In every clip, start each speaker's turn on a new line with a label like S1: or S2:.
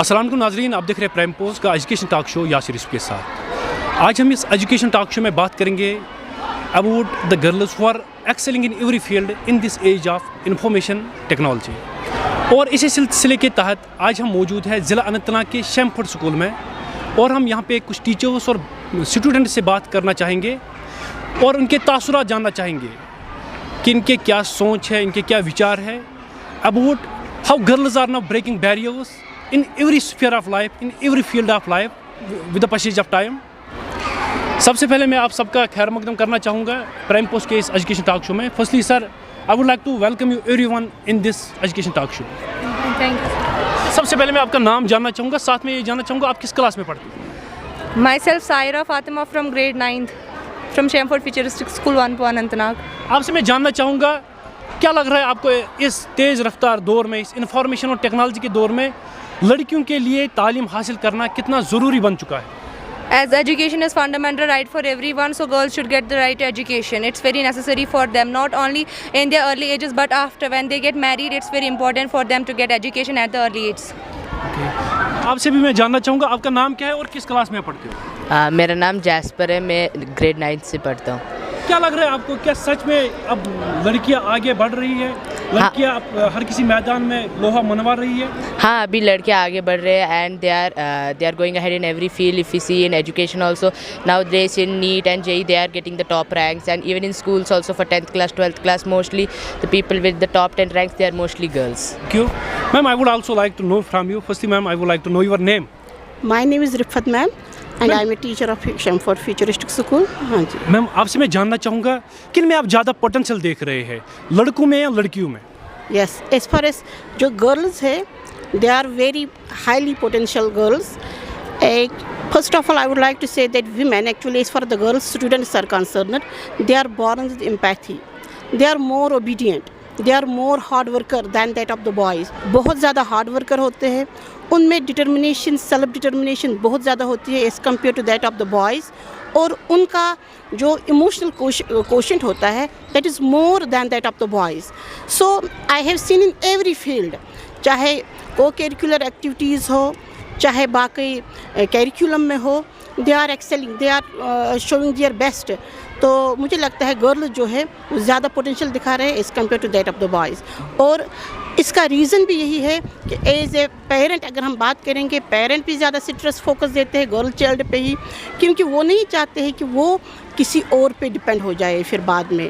S1: अस्सलाम वालेकुम नाज़रीन, आप देख रहे हैं प्राइम पोस्ट का education talk show Yasir Yusuf के साथ। आज हम इस एजुकेशन टॉक शो में बात करेंगे about the girls who are excelling in every field in this age of information technology. और इसी सिलसिले के तहत आज हम मौजूद हैं ज़िला अनंतनाग के शेमफोर्ड स्कूल में, और हम यहाँ पे कुछ टीचर्स और स्टूडेंट से बात करना चाहेंगे और उनके तासुरात जानना चाहेंगे कि इनके क्या सोच है, इनके क्या विचार है about how girls are now breaking barriers in every sphere of life, in every field of life with the passage of time। सबसे पहले मैं आप सबका खैर मकदम करना चाहूँगा प्राइम पोस्ट के इस एजुकेशन टॉक शो में। Firstly sir, I would like to welcome you everyone in this education talk show.
S2: Thank you.
S1: सबसे पहले मैं आपका नाम जानना चाहूँगा, साथ में ये जानना चाहूँगा आप किस क्लास में पढ़ते हैं।
S2: My self Saira Fatima from grade 9th from Shemford futuristic school 1 Anantnag.
S1: आपसे मैं जानना चाहूँगा क्या लग रहा है आपको इस तेज़ रफ्तार दौर में, इस इंफॉर्मेशन और टेक्नोलॉजी के दौर में लड़कियों के लिए तालीम हासिल करना कितना ज़रूरी बन चुका है?
S2: As education is fundamental right for everyone, so girls should get the right education. It's very necessary for them, not only in their early ages but after when they get married. It's very important for them to get education at the early ages.
S1: आपसे भी मैं जानना चाहूँगा आपका नाम क्या है और किस क्लास में पढ़ते हो?
S3: मेरा नाम जैस्पर है, मैं ग्रेड 9th से पढ़ता हूँ।
S1: क्या लग रहा है आपको, क्या सच में अब लड़कियां आगे बढ़ रही है? लड़कियां अब हर किसी मैदान में लोहा मनवा रही है?
S3: हाँ, अभी लड़कियाँ आगे बढ़ रहे हैं and they are going ahead in every field. If you see in education also nowadays in NEET and JEE they are getting the top ranks, and even in schools also for 10th class 12th class mostly the people with the top 10 ranks they are mostly girls.
S1: Thank you. Ma'am, I would also like to know from you. Firstly, ma'am, I would like to know your name.
S4: My name is Rifat ma'am and I am a teacher of Shamford Futuristic School। हाँ जी
S1: ma'am, आपसे मैं जानना चाहूँगा किन में आप ज़्यादा potential देख रहे हैं, लड़कों में या लड़कियों में?
S4: यस, एज फार एज जो गर्ल्स है they are very highly potential girls. First of all I would like to say that women actually as far as the girls students are concerned, they are born with empathy, they are more obedient, they are more hard worker than that of the boys. बहुत ज़्यादा hard worker होते हैं, उनमें determination, self determination बहुत ज़्यादा होती है as compare to that of the boys. और उनका जो इमोशनल कोशेंट होता है that is more than that of the boys. So I have seen in every field, चाहे को करिकुलर एक्टिविटीज़ हो, चाहे बाकी करिकुलम में हो, they are excelling, they are showing their best. तो मुझे लगता है गर्ल जो है वो ज़्यादा पोटेंशियल दिखा रहे हैं as compare to that of the boys. और इसका रीज़न भी यही है कि एज ए पेरेंट अगर हम बात करेंगे, पेरेंट भी ज़्यादा स्ट्रेस फोकस देते हैं गर्ल चाइल्ड पे ही, क्योंकि वो नहीं चाहते हैं कि वो किसी और पे डिपेंड हो जाए फिर बाद में।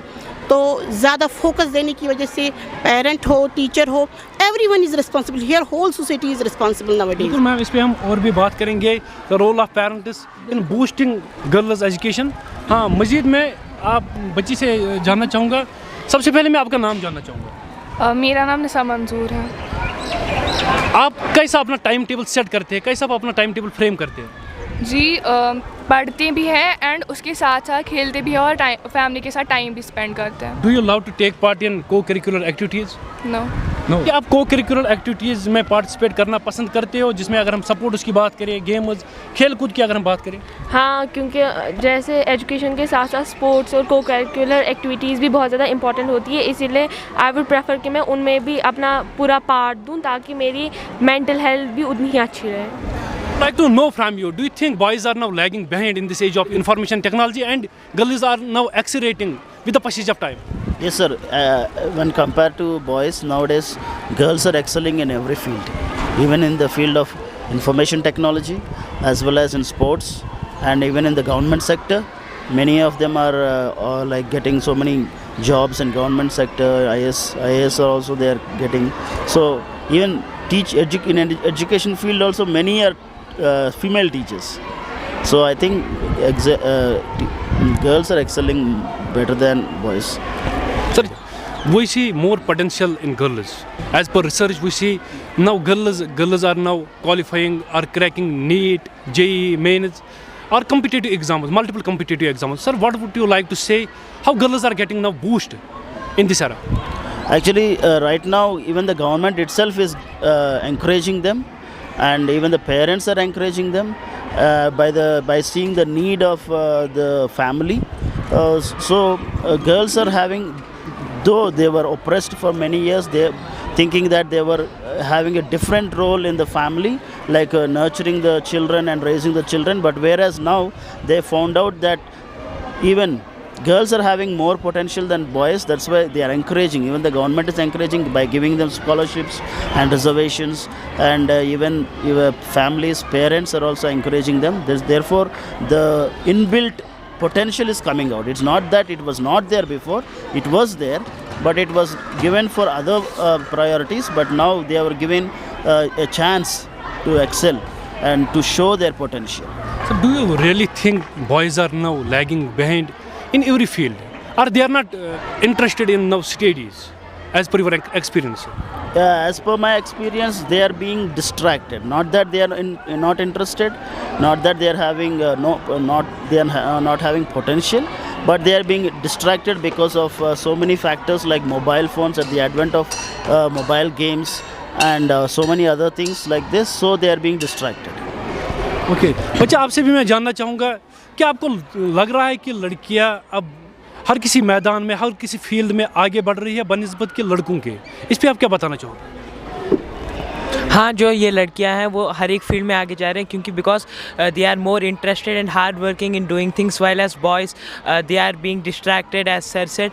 S4: तो ज़्यादा फोकस देने की वजह से पेरेंट हो, टीचर हो, everyone is responsible here, whole society is responsible nowadays।
S1: बिल्कुल मैम, इस पे हम और भी बात करेंगे, the role of parents in boosting girls education. हाँ, मज़ीद मैं आप बच्ची से जानना चाहूँगा, सबसे पहले मैं आपका नाम जानना चाहूँगा।
S5: मेरा नाम निसा मंजूर है।
S1: आप कैसा अपना टाइम टेबल सेट करते हैं, कैसा आप अपना टाइम टेबल फ्रेम करते हैं?
S5: जी, पढ़ते भी हैं एंड उसके साथ साथ खेलते भी हैं और फैमिली के साथ टाइम भी स्पेंड करते हैं।
S1: Do you love to take part in co curricular activities?
S5: No.
S1: क्या आप को करिकुलर एक्टिविटीज़ में पार्टिसिपेट करना पसंद करते हो, जिसमें अगर हम सपोर्ट उसकी बात करें, गेम्स, खेल कूद की अगर हम बात करें?
S6: हाँ, क्योंकि जैसे एजुकेशन के साथ साथ स्पोर्ट्स और को करिकुलर एक्टिविटीज़ भी बहुत ज़्यादा इंपॉर्टेंट होती है, इसीलिए आई वुड प्रेफर कि मैं उनमें भी अपना पूरा पार्ट दूँ ताकि मेरी मेंटल हेल्थ भी उतनी ही अच्छी रहे।
S1: I'd like to know from you, do you think boys are now lagging behind in this age of information technology and girls are now accelerating with the passage of time?
S7: Yes sir, when compared to boys nowadays, girls are excelling in every field, even in the field of information technology as well as in sports and even in the government sector. Many of them are like getting so many jobs in government sector. IAS are also they are getting. So even in education field also many are female teachers. So I think girls are excelling better than boys.
S1: Sir, we see more potential in girls. As per research, we see now girls are now qualifying or cracking NEET, JEE, mains, or competitive exams, multiple competitive exams. Sir, what would you like to say? How girls are getting now boost in this era?
S7: Actually, right now even the government itself is encouraging them, and even the parents are encouraging them by seeing the need of the family. So girls are having, though they were oppressed for many years, thinking that they were having a different role in the family, like nurturing the children and raising the children. But whereas now they found out that even girls are having more potential than boys. That's why they are encouraging. Even the government is encouraging by giving them scholarships and reservations, and even families, parents are also encouraging them. Therefore, the inbuilt potential is coming out. It's not that it was not there before. It was there, but it was given for other priorities. But now they were given a chance to excel and to show their potential.
S1: So do you really think boys are now lagging behind in every field, or they are not interested in now studies, as per your experience?
S7: As per my experience, they are being distracted. Not that they are not interested, not that they are having not having potential, but they are being distracted because of so many factors like mobile phones and the advent of mobile games and so many other things like this. So they are being distracted.
S1: Okay बच्चा, आपसे भी मैं जानना चाहूँगा कि आपको लग रहा है कि लड़कियाँ अब हर किसी मैदान में, हर किसी फील्ड में आगे बढ़ रही है बनिस्बत के लड़कों के? इस पे आप क्या बताना चाहोगे?
S8: हाँ, जो ये लड़कियां हैं वो हर एक फील्ड में आगे जा रहे हैं, क्योंकि because they are more interested and hard working in doing things, while as boys they are being distracted as sir said.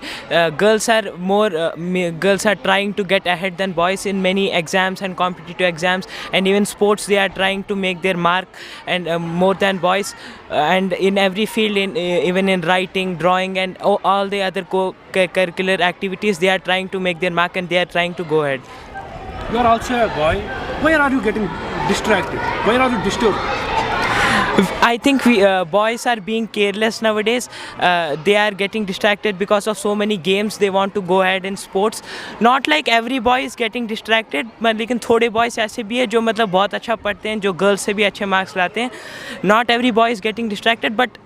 S8: Girls are trying to get ahead than boys in many exams and competitive exams, and even sports they are trying to make their mark and more than boys, and in every field, even in writing, drawing and all the other co-curricular activities, they are trying to make their mark and they are trying to go ahead.
S1: You are also a boy. Why are you getting distracted? Why are you disturbed?
S8: I think boys are being careless nowadays. They are getting distracted because of so many games. They want to go ahead in sports. Not like every boy is getting distracted, but लेकिन थोड़े boys ऐसे भी हैं जो मतलब बहुत अच्छा पढ़ते हैं, जो girls से भी अच्छे marks लाते हैं. Not every boy is getting distracted, but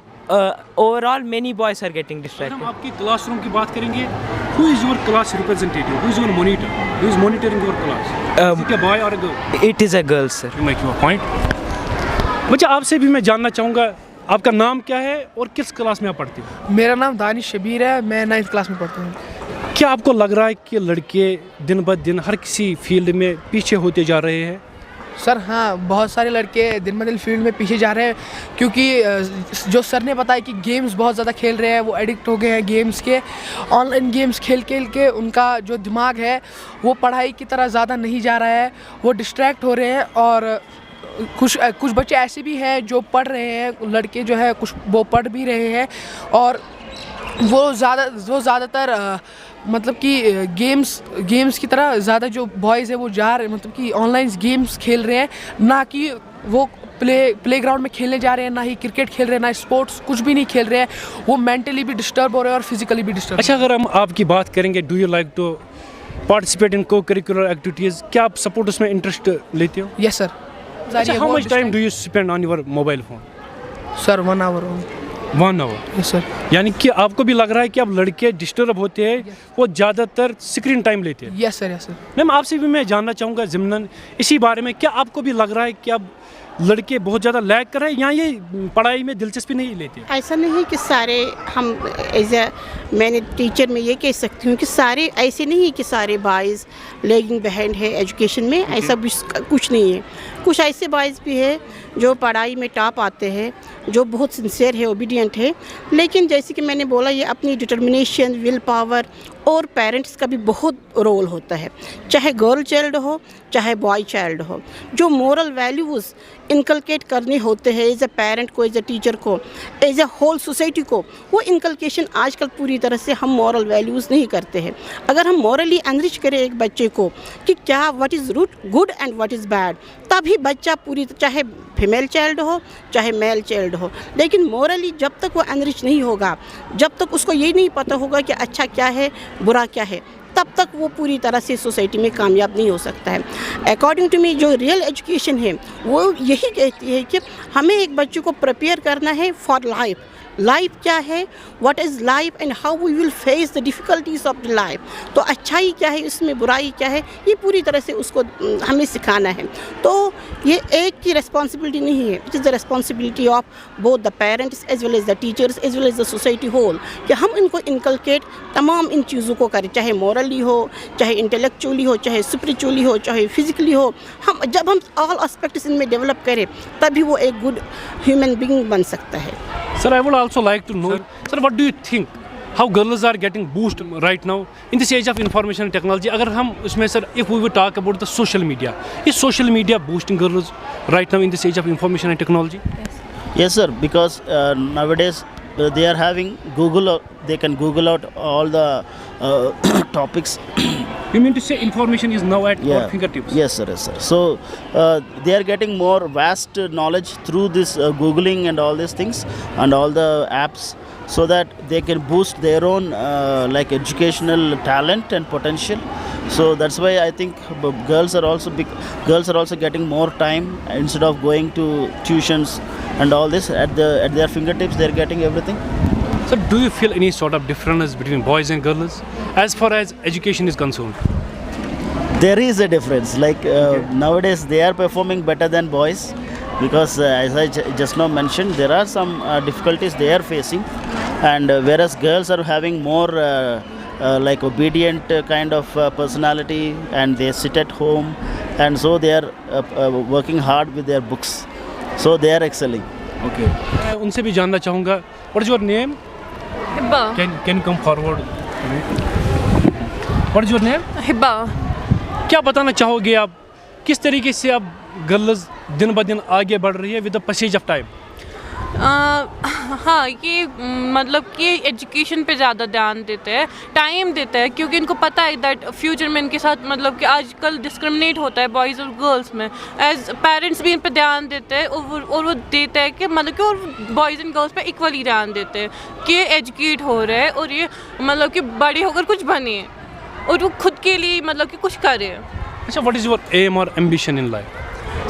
S8: overall many boys are getting distracted.
S1: हम आपकी क्लासरूम की बात करेंगे. Who is your class representative? Who is your monitor? Who is monitoring your class? Is it a boy or a girl?
S8: It is a girl, sir.
S1: You make your point. बच्चा, आपसे भी मैं जानना चाहूँगा, आपका नाम क्या है और किस क्लास में आप पढ़ते हो?
S9: मेरा नाम दानिश शबीर है, मैं 9th क्लास में पढ़ता हूँ.
S1: क्या आपको लग रहा है कि लड़के दिन ब दिन हर किसी फील्ड में पीछे होते जा रहे हैं?
S9: सर हाँ, बहुत सारे लड़के दिन ब दिन फील्ड में पीछे जा रहे हैं, क्योंकि जो सर ने बताया कि गेम्स बहुत ज़्यादा खेल रहे हैं, वो एडिक्ट हो गए हैं गेम्स के. ऑनलाइन गेम्स खेल के उनका जो दिमाग है वो पढ़ाई की तरह ज़्यादा नहीं जा रहा है, वो डिस्ट्रैक्ट हो रहे हैं. और कुछ बच्चे ऐसे भी हैं जो पढ़ रहे हैं, लड़के जो है कुछ वो पढ़ भी रहे हैं, और वो ज़्यादातर मतलब कि गेम्स की तरह ज़्यादा जो बॉयज़ है वो जा रहे हैं, मतलब कि ऑनलाइन गेम्स खेल रहे हैं, ना कि वो प्लेग्राउंड में खेलने जा रहे हैं, ना ही क्रिकेट खेल रहे हैं, ना स्पोर्ट्स, कुछ भी नहीं खेल रहे हैं. वो मेंटली भी डिस्टर्ब हो रहे हैं और फिजिकली भी डिस्टर्ब.
S1: अच्छा, अगर हम आपकी बात करेंगे, do you like to participate in co curricular activities? क्या आप सपोर्ट उसमें इंटरेस्ट लेते हो?
S9: Yes sir.
S1: How much time do you spend on your mobile phone?
S9: Sir 1 hour.
S1: 1 hour.
S9: Yes sir.
S1: यानी कि आपको भी लग रहा है कि अब लड़के डिस्टर्ब होते हैं, वो ज़्यादातर स्क्रीन टाइम लेते हैं?
S9: Yes sir, yes sir.
S1: Ma'am, आपसे भी मैं जानना चाहूँगा ज़िमनन इसी बारे में, क्या आपको भी लग रहा है कि अब लड़के बहुत ज़्यादा लैग कर रहे हैं या ये पढ़ाई में दिलचस्पी नहीं लेते?
S4: ऐसा नहीं है कि सारे, हम एज ए मैंने टीचर में ये कह सकती हूँ कि सारे ऐसे नहीं है कि सारे बॉयज़ लैगिंग बिहाइंड है एजुकेशन में. ऐसा कुछ नहीं है. कुछ ऐसे बॉयज़ भी है जो पढ़ाई में टॉप आते हैं, जो बहुत सिंसियर है, ओबीडियंट है, लेकिन जैसे कि मैंने बोला, ये अपनी डिटर्मिनेशन, विल पावर और पेरेंट्स का भी बहुत रोल होता है. चाहे गर्ल चाइल्ड हो, चाहे बॉय चाइल्ड हो, जो मोरल वैल्यूज़ इनकलकेट करने होते हैं एज ए पेरेंट को, एज ए टीचर को, एज ए होल सोसाइटी को, वो इनकलकेशन आजकल पूरी तरह से हम मॉरल वैल्यूज़ नहीं करते हैं. अगर हम मॉरली एनरिच करें एक बच्चे को कि क्या what is good and what is bad, तभी बच्चा पूरी, चाहे फीमेल चाइल्ड हो चाहे मेल चाइल्ड हो, लेकिन मॉरली जब तक वो एनरिच नहीं होगा, जब तक उसको ये नहीं पता होगा कि अच्छा क्या है, बुरा क्या है, तब तक वो पूरी तरह से सोसाइटी में कामयाब नहीं हो सकता है. अकॉर्डिंग टू मी, जो रियल एजुकेशन है वो यही कहती है कि हमें एक बच्चे को प्रिपेयर करना है फॉर लाइफ, लाइफ क्या है, what is life and how we will face the difficulties of the life. तो अच्छाई क्या है, इसमें बुराई क्या है, ये पूरी तरह से उसको हमें सिखाना है। तो ये एक की रिस्पॉन्सिबिलिटी नहीं है, it is the responsibility of both the parents as well as the teachers as well as the society whole, कि हम इनको इनकलकेट तमाम इन चीज़ों को करें, चाहे मॉरली हो, चाहे इंटेलेक्चुअली हो, चाहे स्पिरिचुअली हो, चाहे फिजिकली हो। जब हम ऑल एस्पेक्ट्स इनमें डेवलप करें तभी वो एक गुड ह्यूमन बीइंग बन सकता है।
S1: Sir, I would also like to know, sir, what do you think? How girls are getting boosted right now in this age of information and technology? अगर हम उसमें sir, if we would talk about the social media, is social media boosting girls right now in this age of information and technology?
S7: Yes, sir, because nowadays they are having Google, they can Google out all the topics.
S1: You mean to say information is now at our fingertips?
S7: Yes, sir. Yes, sir. So they are getting more vast knowledge through this Googling and all these things and all the apps, so that they can boost their own like educational talent and potential. So that's why I think girls are also getting more time instead of going to tuitions and all this at their fingertips. They are getting everything.
S1: So do you feel any sort of difference between boys and girls as far as education is concerned?
S7: There is a difference. Like nowadays they are performing better than boys, because as I just now mentioned, there are some difficulties they are facing, and whereas girls are having more like obedient kind of personality, and they sit at home, and so they are working hard with their books, so they are excelling.
S1: Okay. मैं उनसे भी जानना चाहूँगा, what is your name?
S10: Hibba.
S1: Can you come forward? What is your name?
S10: Hibba.
S1: क्या बताना चाहोगे आप, किस तरीके से अब गर्ल्स दिन ब दिन आगे बढ़ रही है with the passage of time?
S10: हाँ, ये मतलब कि एजुकेशन पे ज़्यादा ध्यान देते हैं, टाइम देते हैं, क्योंकि इनको पता है दैट फ्यूचर में इनके साथ मतलब कि आजकल डिस्क्रिमिनेट होता है बॉयज़ और गर्ल्स में। एज पेरेंट्स भी इन पे ध्यान देते हैं, और वो देते हैं कि मतलब कि और बॉयज़ एंड गर्ल्स पे इक्वली ध्यान देते हैं कि एजुकेट हो रहे हैं और ये मतलब कि बड़े होकर कुछ बने और वो खुद के लिए मतलब कि कुछ करे।
S1: अच्छा, व्हाट इज़ योर एम और ambition in life?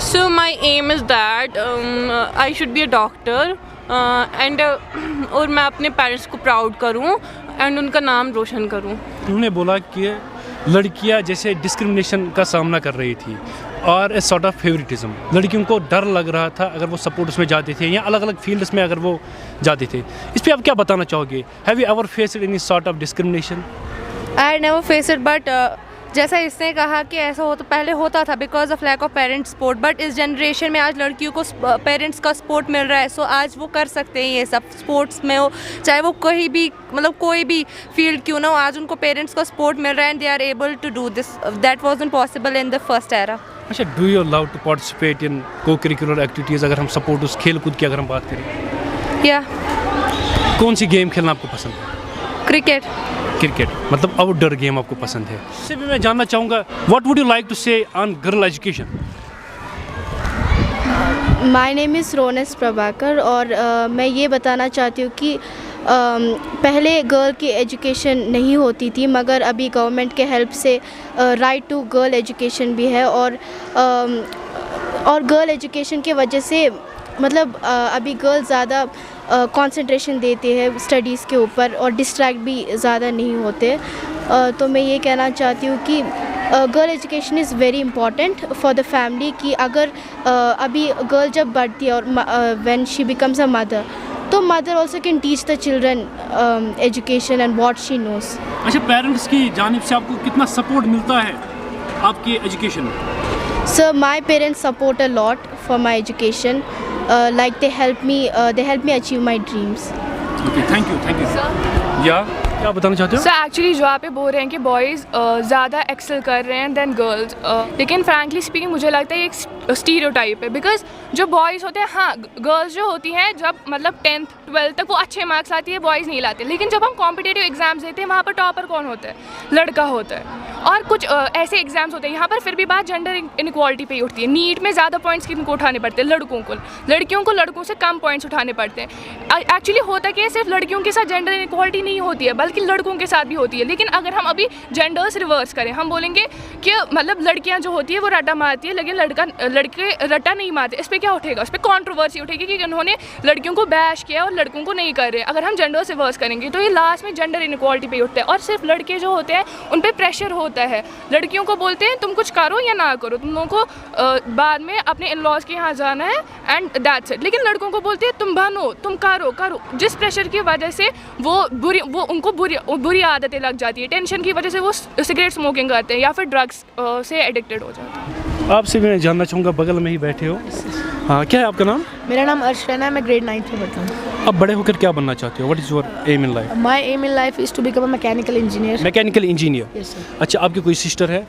S10: So my aim is that I should be a doctor and और मैं अपने पेरेंट्स को प्राउड करूं एंड उनका नाम रोशन करूं।
S1: उन्होंने बोला कि लड़कियां जैसे डिस्क्रिमिनेशन का सामना कर रही थी और ए सॉर्ट ऑफ फेवरिटिज्म, लड़कियों को डर लग रहा था अगर वो सपोर्ट्स में जाते थे या अलग अलग फील्ड्स में अगर वो जाते थे। इस पर आप क्या बताना चाहोगे? Have you ever faced any sort of discrimination?
S2: I never face it, but जैसा इसने कहा कि ऐसा हो तो पहले होता था because of lack of parents support, but इस जनरेशन में आज लड़कियों को पेरेंट्स का सपोर्ट मिल रहा है, सो आज वो कर सकते हैं ये सब, स्पोर्ट्स में हो चाहे वो कहीं भी मतलब कोई भी फील्ड क्यों ना हो, आज उनको पेरेंट्स का सपोर्ट मिल रहा है and they are able to do this, that wasn't possible in the first era.
S1: अच्छा, do you love to participate in co curricular activities? अगर हम सपोर्ट उस खेल कूद की अगर हम बात करें,
S2: या
S1: कौन सी गेम खेलना आपको पसंद है?
S2: क्रिकेट।
S1: क्रिकेट मतलब आउटडोर गेम आपको पसंद है। इससे भी मैं जानना चाहूँगा, what would you like to say on girl education?
S6: My name is Ronas Prabhakar और मैं ये बताना चाहती हूँ कि पहले गर्ल की एजुकेशन नहीं होती थी, मगर अभी गवर्नमेंट के हेल्प से राइट टू गर्ल एजुकेशन भी है, और गर्ल एजुकेशन के वजह से मतलब अभी गर्ल ज़्यादा कंसंट्रेशन देते हैं स्टडीज़ के ऊपर और डिस्ट्रैक्ट भी ज़्यादा नहीं होते। तो मैं ये कहना चाहती हूँ कि girl education is very important for the family, कि अगर अभी गर्ल जब बढ़ती है और when she becomes a mother, तो mother also can teach the children education and what she knows.
S1: अच्छा, पेरेंट्स की जानिब से आपको कितना सपोर्ट मिलता है आपकी एजुकेशन में?
S6: Sir, my parents support a lot for my education, like they help me achieve my dreams.
S1: Okay, thank you या क्या बताना चाहते हो?
S5: सर एक्चुअली जो आप बोल रहे हैं कि बॉयज़ ज़्यादा एक्सेल कर रहे हैं देन गर्ल्स, लेकिन फ्रैंकली स्पीकिंग मुझे लगता है ये एक स्टीरियोटाइप है, बिकॉज जो बॉयज़ होते हैं, हाँ गर्ल्स जो होती हैं जब मतलब 10th 12th तक वो अच्छे मार्क्स आती है, बॉयज़ नहीं लाते, लेकिन जब हम कॉम्पिटिटिव एग्जाम्स देते हैं वहाँ पर टॉपर कौन होता है? लड़का होता है। और कुछ ऐसे एग्जाम्स होते हैं यहाँ पर, फिर भी बात जेंडर इनक्वालिटी पे ही उठती है। नीट में ज़्यादा पॉइंट्स किनको उठाने पड़ते हैं? लड़कों को। लड़कियों को लड़कों से कम पॉइंट्स उठाने पड़ते हैं। एक्चुअली होता क्या है, सिर्फ लड़कियों के साथ जेंडर इनक्वालिटी नहीं होती है, बल्कि लड़कों के साथ भी होती है। लेकिन अगर हम अभी जेंडर्स रिवर्स करें, हम बोलेंगे कि मतलब लड़कियां जो होती है वो रट्टा मारती है, लेकिन लड़के रट्टा नहीं मारते, इस पर क्या उठेगा? इस पर कॉन्ट्रोवर्सी उठेगी कि उन्होंने लड़कियों को बैश किया और लड़कों को नहीं कर रहे। अगर हम जेंडर्स रिवर्स करेंगे तो ये लास्ट में जेंडर इनक्वालिटी पे उठता है। और सिर्फ लड़के जो होते हैं उन पर प्रेशर होता है, लड़कियों को बोलते हैं तुम कुछ करो या ना करो, तुम लोगों को बाद में अपने इन लॉज के यहाँ जाना है एंड दैट्स इट। लेकिन लड़कों को बोलते हैं तुम बनो, तुम करो। जिस प्रेशर की वजह से वो उनको बुरी आदतें लग जाती है। टेंशन की वजह से वो सिगरेट स्मोकिंग करते हैं या फिर ड्रग्स से एडिक्टेड हो जाते हैं।
S1: आपसे मैं जानना चाहूँगा, बगल में ही बैठे हो, हाँ, क्या है आपका नाम?
S11: मेरा नाम अर्श रैना है, मैं ग्रेड 9th में पढ़ता हूँ।
S1: अब बड़े होकर क्या बनना चाहते हो? What is your aim in life?
S11: My aim in life is to become a mechanical engineer.
S1: Mechanical engineer?
S11: Yes sir.
S1: अच्छा, आपकी कोई सिस्टर है?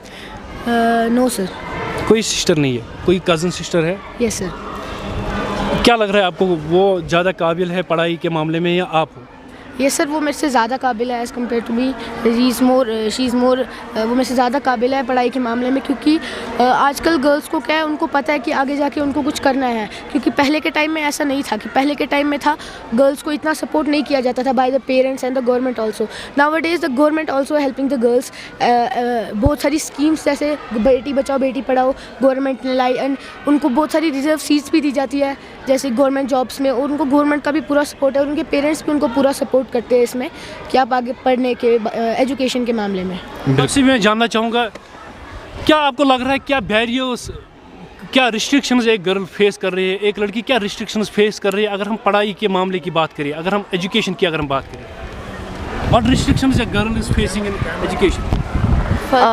S11: No sir.
S1: कोई सिस्टर नहीं है? कोई कज़न सिस्टर है?
S11: Yes sir.
S1: क्या लग रहा है आपको, वो ज़्यादा काबिल है पढ़ाई के मामले में या आप हो?
S11: यस सर, वो मेरे से ज़्यादा काबिल है as compare to me. She is more वो मेरे से ज़्यादा काबिल है पढ़ाई के मामले में, क्योंकि आजकल गर्ल्स को क्या है, उनको पता है कि आगे जाके उनको कुछ करना है। क्योंकि पहले के टाइम में ऐसा नहीं था, कि पहले के टाइम में था गर्ल्स को इतना सपोर्ट नहीं किया जाता था by the parents and the government also. Nowadays the government also helping the girls. बहुत सारी स्कीम्स जैसे बेटी बचाओ बेटी पढ़ाओ गवर्नमेंट ने लाई, एंड उनको बहुत सारी रिजर्व सीट्स भी दी जाती है जैसे गवर्नमेंट जॉब्स में, और उनको गवर्नमेंट का भी पूरा सपोर्ट है, और उनके पेरेंट्स भी उनको पूरा सपोर्ट करते हैं इसमें कि आप आगे पढ़ने के एजुकेशन के मामले में।
S1: आपसे मैं जानना चाहूँगा, क्या आपको लग रहा है, क्या बैरियर्स, क्या रिस्ट्रिक्शंस एक गर्ल फेस कर रही है, एक लड़की क्या रिस्ट्रिक्शंस फेस कर रही है, अगर हम पढ़ाई के मामले की बात करें, अगर हम एजुकेशन की अगर हम बात करें, what restrictions a girl is facing in education?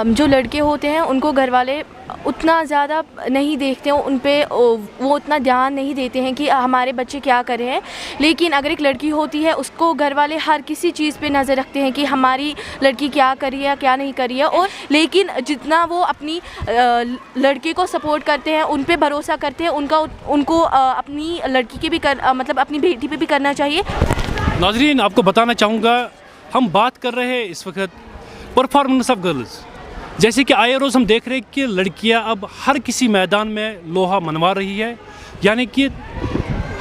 S6: जो लड़के होते हैं उनको घर वाले उतना ज़्यादा नहीं देखते हैं, उन पे वो उतना ध्यान नहीं देते हैं कि हमारे बच्चे क्या कर रहे हैं। लेकिन अगर एक लड़की होती है, उसको घर वाले हर किसी चीज़ पे नज़र रखते हैं कि हमारी लड़की क्या कर रही है क्या नहीं कर रही है। और लेकिन जितना वो अपनी लड़के को सपोर्ट करते हैं, उन पे भरोसा करते हैं, उनको अपनी लड़की के भी मतलब अपनी बेटी पे भी करना चाहिए।
S1: नाज़रीन, आपको बताना चाहूँगा, हम बात कर रहे हैं इस वक्त परफॉर्मेंस ऑफ गर्ल्स। जैसे कि आए रोज़ हम देख रहे हैं कि लड़कियां अब हर किसी मैदान में लोहा मनवा रही है, यानी कि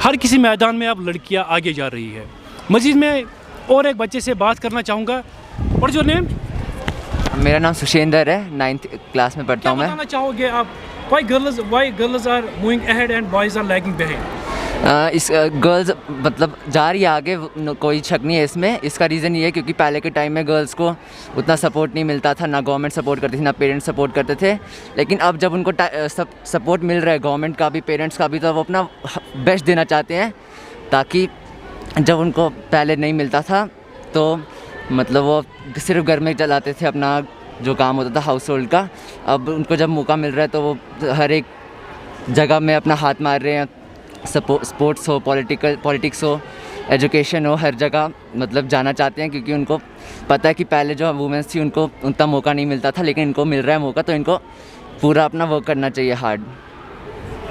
S1: हर किसी मैदान में अब लड़कियां आगे जा रही है। मज़ीद मैं और एक बच्चे से बात करना चाहूँगा। What is your name?
S12: मेरा नाम सुशेंदर है, 9th क्लास में पढ़ता हूँ मैं।
S1: क्या बताना चाहोगे आप, why girls are moving ahead and boys are lagging behind?
S12: इस गर्ल्स मतलब जा रही है आगे, कोई शक नहीं है इसमें। इसका रीज़न ये है क्योंकि पहले के टाइम में गर्ल्स को उतना सपोर्ट नहीं मिलता था, ना गवर्नमेंट सपोर्ट करती थी, ना पेरेंट्स सपोर्ट करते थे। लेकिन अब जब उनको सपोर्ट मिल रहा है गवर्नमेंट का भी, पेरेंट्स का भी, तो वो अपना बेस्ट देना चाहते हैं, ताकि जब उनको पहले नहीं मिलता था तो मतलब वो सिर्फ घर में चलाते थे अपना जो काम होता था हाउस होल्ड का। अब उनको जब मौका मिल रहा है तो वो हर एक जगह में अपना हाथ मार रहे हैं। स्पोर्ट्स हो, पॉलिटिक्स हो, एजुकेशन हो, हर जगह मतलब जाना चाहते हैं, क्योंकि उनको पता है कि पहले जो वुमेंस थी उनको उतना मौका नहीं मिलता था, लेकिन इनको मिल रहा है मौका, तो इनको पूरा अपना वर्क करना चाहिए हार्ड।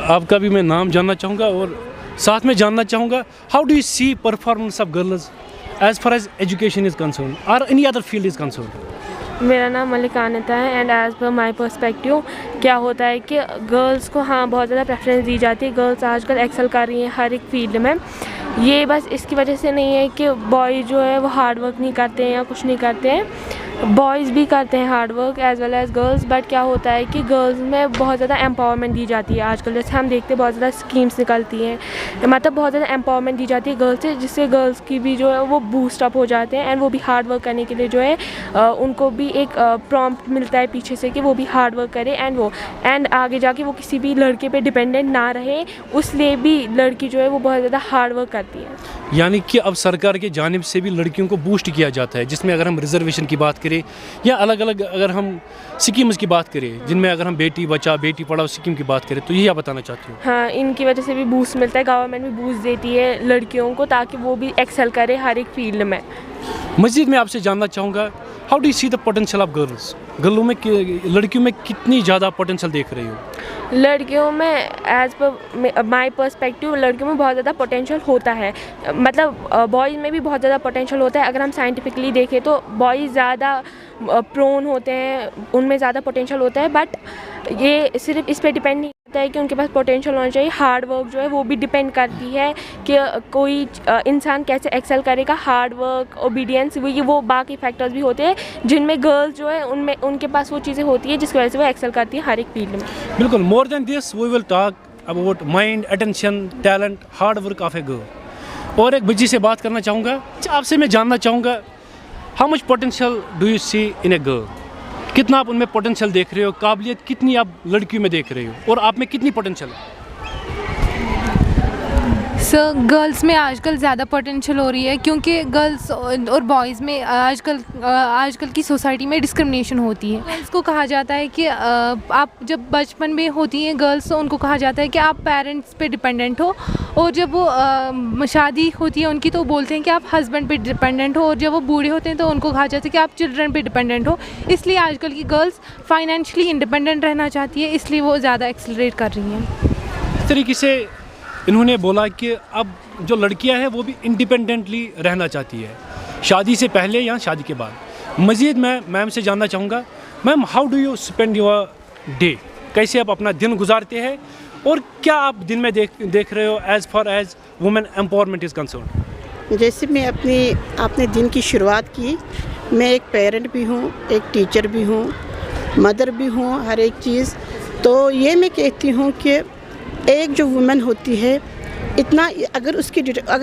S1: आपका भी मैं नाम जानना चाहूँगा और साथ में जानना चाहूँगा, how do you see performance of girls as far as education is concern और any other field is concern?
S6: मेरा नाम मलिकानता है, and as per my perspective क्या होता है कि गर्ल्स को हाँ बहुत ज़्यादा प्रेफरेंस दी जाती है। गर्ल्स आजकल एक्सेल कर रही हैं हर एक फील्ड में। ये बस इसकी वजह से नहीं है कि बॉयज़ जो है वो हार्ड वर्क नहीं करते हैं या कुछ नहीं करते हैं, बॉयज़ भी करते हैं hard work as well as girls. But क्या होता है कि गर्ल्स में बहुत ज़्यादा एम्पावरमेंट दी जाती है आजकल। जैसे हम देखते हैं बहुत ज़्यादा स्कीम्स निकलती हैं, मतलब बहुत ज़्यादा एम्पावरमेंट दी जाती है गर्ल्स से, जिससे गर्ल्स की भी जो है वो बूस्ट अप हो जाते हैं, एंड वो भी हार्ड वर्क करने के लिए जो है उनको भी एक प्रॉम्प्ट मिलता है पीछे से कि वो भी हार्ड वर्क करे, एंड आगे जाके वो किसी भी लड़के पे डिपेंडेंट ना रहे, उसलिए भी लड़की जो है वो बहुत ज़्यादा हार्ड वर्क करती है।
S1: यानी कि अब सरकार के जानिब से भी लड़कियों को बूस्ट किया जाता है, जिसमें अगर हम रिजर्वेशन की बात करें या अलग अलग अगर हम स्कीम्स की बात करें, जिनमें अगर हम बेटी बचाओ बेटी पढ़ाओ स्कीम की बात करें, तो यही आप बताना चाहती हूँ?
S6: हाँ, इनकी वजह से भी बूस्ट मिलता है, गवर्नमेंट भी बूस्ट देती है लड़कियों को ताकि वो भी एक्सेल करे हर एक फील्ड में।
S1: मज़ीद मैं आपसे जानना चाहूँगा, how do you see the potential of girls? गर्लों में लड़कियों में कितनी ज़्यादा पोटेंशियल देख रही हो?
S6: लड़कियों में एज पर माई पर्सपेक्टिव लड़कियों में बहुत ज़्यादा पोटेंशियल होता है, मतलब बॉयज़ में भी बहुत ज़्यादा पोटेंशियल होता है। अगर हम साइंटिफिकली देखें तो बॉयज़ ज़्यादा प्रोन होते हैं, उनमें ज़्यादा पोटेंशियल होता है, बट ये सिर्फ इस पे डिपेंड नहीं करता है कि उनके पास पोटेंशियल होना चाहिए। हार्ड वर्क जो है वो भी डिपेंड करती है कि कोई इंसान कैसे एक्सेल करेगा। हार्ड वर्क, ओबीडियंस, वो बाकी फैक्टर्स भी होते हैं जिनमें गर्ल्स जो है उनमें उनके पास वो चीज़ें होती है जिसकी वजह से वो एक्सेल करती है हर एक फील्ड में।
S1: बिल्कुल, more than this we will talk about mind, attention, talent, hard work of a girl. और एक बच्ची से बात करना चाहूँगा, आपसे मैं जानना चाहूँगा how much potential do you see in a girl? कितना आप उनमें पोटेंशियल देख रहे हो, काबिलियत कितनी आप लड़कियों में देख रहे हो, और आप में कितनी पोटेंशियल है?
S13: सर, गर्ल्स में आजकल ज़्यादा पोटेंशियल हो रही है क्योंकि गर्ल्स और बॉयज़ में आजकल की सोसाइटी में डिस्क्रिमिनेशन होती है। इसको कहा जाता है कि आप जब बचपन में होती हैं गर्ल्स तो उनको कहा जाता है कि आप पेरेंट्स पे डिपेंडेंट हो, और जब वो शादी होती है उनकी तो बोलते हैं कि आप हस्बैंड पे डिपेंडेंट हो, और जब वो बूढ़े होते हैं तो उनको कहा जाता है कि आप चिल्ड्रन पे डिपेंडेंट हो। इसलिए आजकल की गर्ल्स फाइनेंशियली इंडिपेंडेंट रहना चाहती है, इसलिए वो ज़्यादा एक्सेलरेट कर रही हैं।
S1: इस तरीके से इन्होंने बोला कि अब जो लड़कियां हैं वो भी इंडिपेंडेंटली रहना चाहती है, शादी से पहले या शादी के बाद। मज़ीद मैं मैम से जानना चाहूँगा, ma'am how do you spend your day? कैसे आप अपना दिन गुजारते हैं, और क्या आप दिन में देख रहे हो as far as women empowerment is concern?
S4: जैसे मैं अपने दिन की शुरुआत की, मैं एक पेरेंट भी हूँ, एक टीचर भी हूँ, मदर भी हूँ, हर एक चीज़। तो ये मैं कहती हूँ कि एक जो वुमेन होती है, इतना अगर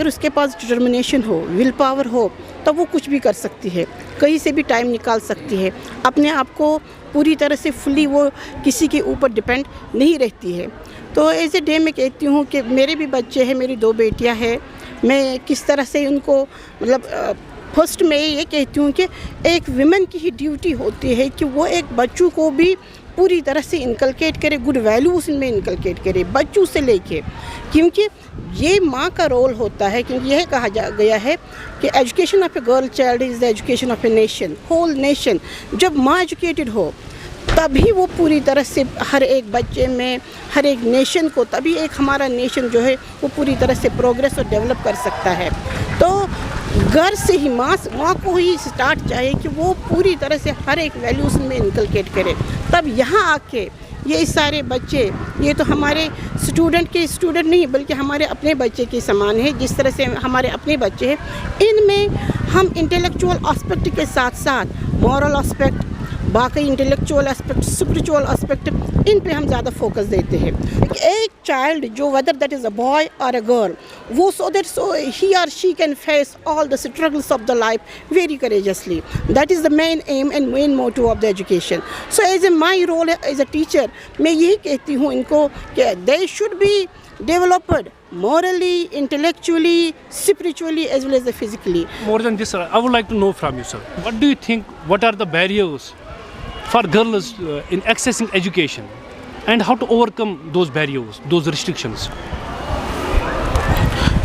S4: उसके पास डिटर्मिनेशन हो, विल पावर हो, तो वो कुछ भी कर सकती है, कहीं से भी टाइम निकाल सकती है, अपने आप को पूरी तरह से फुली वो किसी के ऊपर डिपेंड नहीं रहती है। तो एज ए डे मैं कहती हूँ कि मेरे भी बच्चे हैं, मेरी 2 बेटियाँ हैं, मैं किस तरह से उनको मतलब फर्स्ट मैं ये कहती हूँ कि एक विमेन की ही ड्यूटी होती है कि वो एक बच्चों को भी पूरी तरह से इनकलकेट करे, गुड वैल्यूज़ इनमें इनकलकेट करे बच्चों से लेके, क्योंकि ये माँ का रोल होता है। क्योंकि यह कहा गया है कि education of a girl child is the education of a nation, whole nation. जब माँ एजुकेटेड हो तभी वो पूरी तरह से हर एक बच्चे में, हर एक नेशन को, तभी एक हमारा नेशन जो है वो पूरी तरह से प्रोग्रेस और डेवलप कर सकता है। तो घर से ही माँ को ही स्टार्ट चाहिए कि वो पूरी तरह से हर एक वैल्यूज़ में इनकलकेट करे, तब यहाँ आके ये सारे बच्चे, ये तो हमारे स्टूडेंट नहीं बल्कि हमारे अपने बच्चे के समान है। जिस तरह से हमारे अपने बच्चे हैं, इनमें हम इंटेलेक्चुअल एस्पेक्ट के साथ साथ मॉरल एस्पेक्ट, बाकी इंटेलेक्चुअल एस्पेक्ट, स्पिरिचुअल एस्पेक्ट, इन पे हम ज़्यादा फोकस देते हैं। एक चाइल्ड जो whether that is a boy और अ गर्ल, वो so he or she can face all the struggles of the life very courageously. That is the main aim and main motto of the education. So as a my role as a teacher, मैं यही कहती हूँ इनको कि they should be developed morally, intellectually, spiritually as well as physically.
S1: More than this, I would like to know from you, sir. What do you think? What are the barriers for girls in accessing education, and how to overcome those barriers, those restrictions?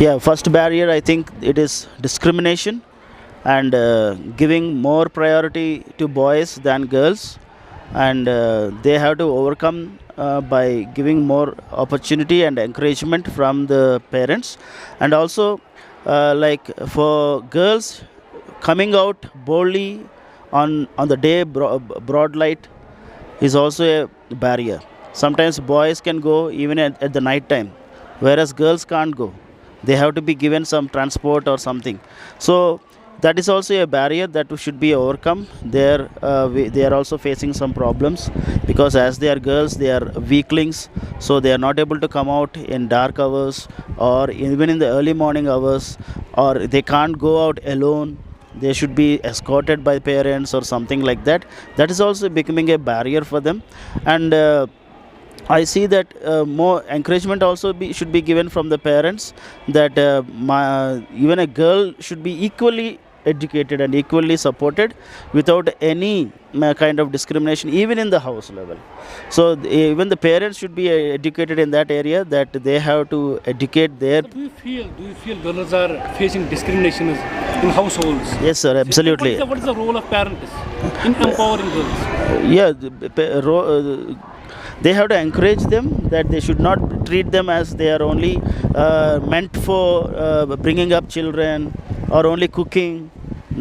S7: Yeah, first barrier I think it is discrimination, and giving more priority to boys than girls, and they have to overcome by giving more opportunity and encouragement from the parents, and also like for girls coming out boldly on the day broad light is also a barrier. Sometimes boys can go even at the night time, whereas girls can't go. They have to be given some transport or something. So that is also a barrier that should be overcome. They are also facing some problems because as they are girls, they are weaklings, so they are not able to come out in dark hours or even in the early morning hours, or they can't go out alone. They should be escorted by parents or something like that. That is also becoming a barrier for them, and I see that more encouragement also should be given from the parents, that even a girl should be equally educated and equally supported without any kind of discrimination, even in the house level. So even the parents should be educated in that area, that they have to educate their.
S1: Do you feel girls are facing discrimination in households?
S7: Yes, sir, absolutely.
S1: What is the role of parents in empowering girls?
S7: Yeah, they have to encourage them that they should not treat them as they are only meant for bringing up children or only cooking.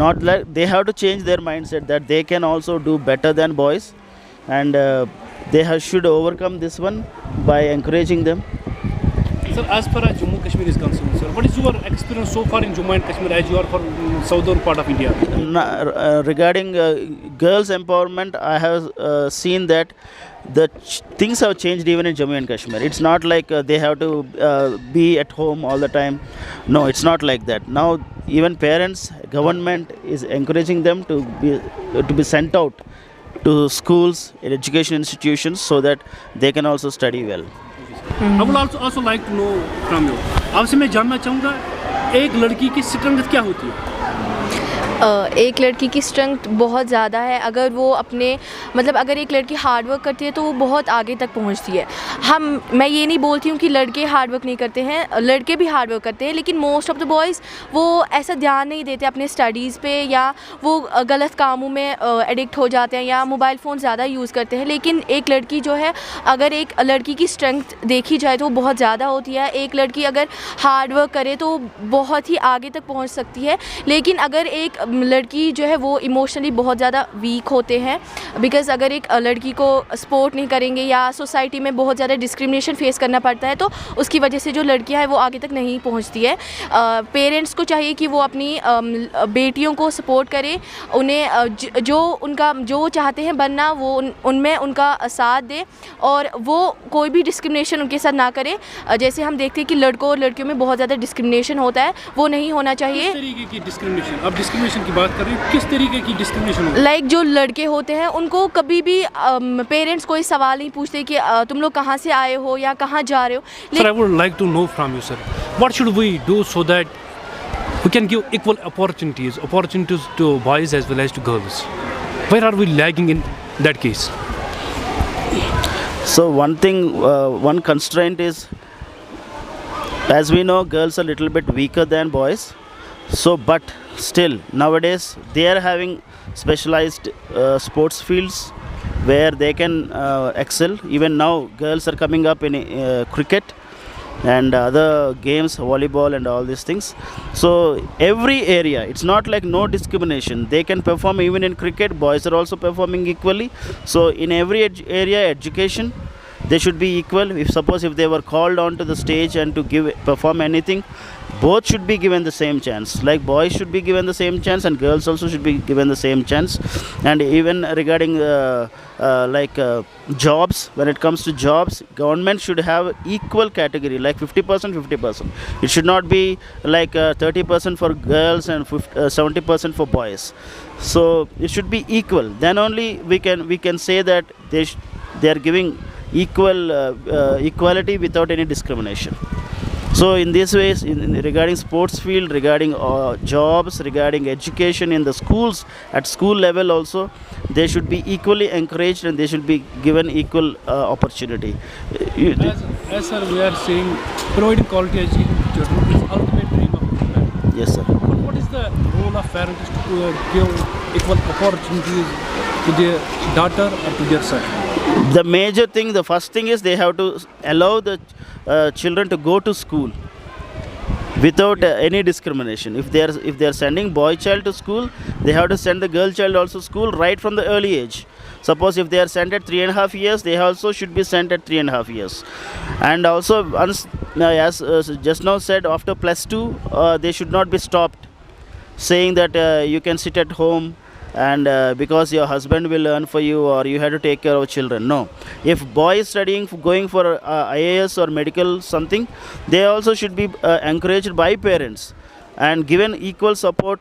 S7: Not like they have to change their mindset that they can also do better than boys, and should overcome this one by encouraging them.
S1: Sir, as far as Jammu Kashmir is concerned, sir, what is your experience so far in Jammu and Kashmir as you are from southern part of India?
S7: Regarding girls' empowerment, I have seen that things have changed even in Jammu and Kashmir. It's not like they have to be at home all the time. No, it's not like that. Now, even parents, government is encouraging them to be sent out to schools, education institutions, so that they can also study well.
S1: I would also like to know from you. आपसे मैं जानना चाहूँगा एक लड़की की strength क्या होती है?
S14: एक लड़की की स्ट्रेंथ बहुत ज़्यादा है। अगर वो अपने मतलब अगर एक लड़की हार्ड वर्क करती है तो वो बहुत आगे तक पहुंचती है। मैं ये नहीं बोलती हूँ कि लड़के हार्ड वर्क नहीं करते हैं, लड़के भी हार्ड वर्क करते हैं, लेकिन मोस्ट ऑफ द बॉयज़ वो ऐसा ध्यान नहीं देते अपने स्टडीज़ पे, या वो गलत कामों में एडिक्ट हो जाते हैं या मोबाइल फ़ोन ज़्यादा यूज़ करते हैं। लेकिन एक लड़की जो है, अगर एक लड़की की स्ट्रेंथ देखी जाए तो बहुत ज़्यादा होती है। एक लड़की अगर हार्ड वर्क करे तो बहुत ही आगे तक पहुँच सकती है। लेकिन अगर एक लड़की जो है वो इमोशनली बहुत ज़्यादा वीक होते हैं, बिकॉज़ अगर एक लड़की को सपोर्ट नहीं करेंगे या सोसाइटी में बहुत ज़्यादा डिस्क्रिमिनेशन फेस करना पड़ता है, तो उसकी वजह से जो लड़कियां हैं वो आगे तक नहीं पहुंचती है। पेरेंट्स को चाहिए कि वो अपनी बेटियों को सपोर्ट करें, उन्हें जो चाहते हैं बनना वो उनमें उनका साथ दे, और वो कोई भी डिस्क्रिमिनेशन उनके साथ ना करे। जैसे हम देखते हैं कि लड़कों और लड़कियों में बहुत ज़्यादा डिस्क्रिमिनेशन होता है, वो नहीं होना चाहिए।
S1: किस तरीके की डिस्क्रिमिनेशन? अब डिस्क्रिमिनेशन की बात कर रही हूँ, किस तरीके की डिस्क्रिमिनेशन?
S14: लाइक जो लड़के होते हैं उनको कभी भी पेरेंट्स कोई सवाल नहीं पूछते कि तुम लोग कहाँ से आए हो या कहाँ जा रहे हो।
S1: Sir, I would like to know from you, sir, what should we do so that we can give equal opportunities to boys as well as to girls? Where are we lagging in that case?
S7: So one constraint is, as we know, girls are a little bit weaker than boys. So, but still nowadays they are having specialized sports fields where they can excel. Even now girls are coming up in cricket and other games, volleyball and all these things. So every area, it's not like no discrimination. They can perform even in cricket. Boys are also performing equally. So in every area, education, they should be equal. If they were called onto the stage and to perform anything, both should be given the same chance. Like boys should be given the same chance and girls also should be given the same chance. And even regarding jobs, when it comes to jobs, government should have equal category, like 50%, 50%. It should not be like 30% for girls and 70% for boys. So it should be equal. Then only we can say that they are giving equality without any discrimination. So in this ways, regarding sports field, regarding jobs, regarding education in the schools, at school level also, they should be equally encouraged and they should be given equal opportunity.
S1: As sir, we are saying, providing quality education to children is ultimate dream of the parent.
S7: Yes, sir.
S1: But what is the role of parents to give equal opportunities to their daughter or to their son?
S7: The major thing, the first thing is they have to allow the children to go to school without any discrimination. If they are sending boy child to school, they have to send the girl child also to school right from the early age. Suppose if they are sent at 3.5 years, they also should be sent at 3.5 years. And also, as just now said, after +2, they should not be stopped, saying that you can sit at home and because your husband will earn for you or you have to take care of children. No. If boy is studying, going for IAS or medical something, they also should be encouraged by parents and given equal support,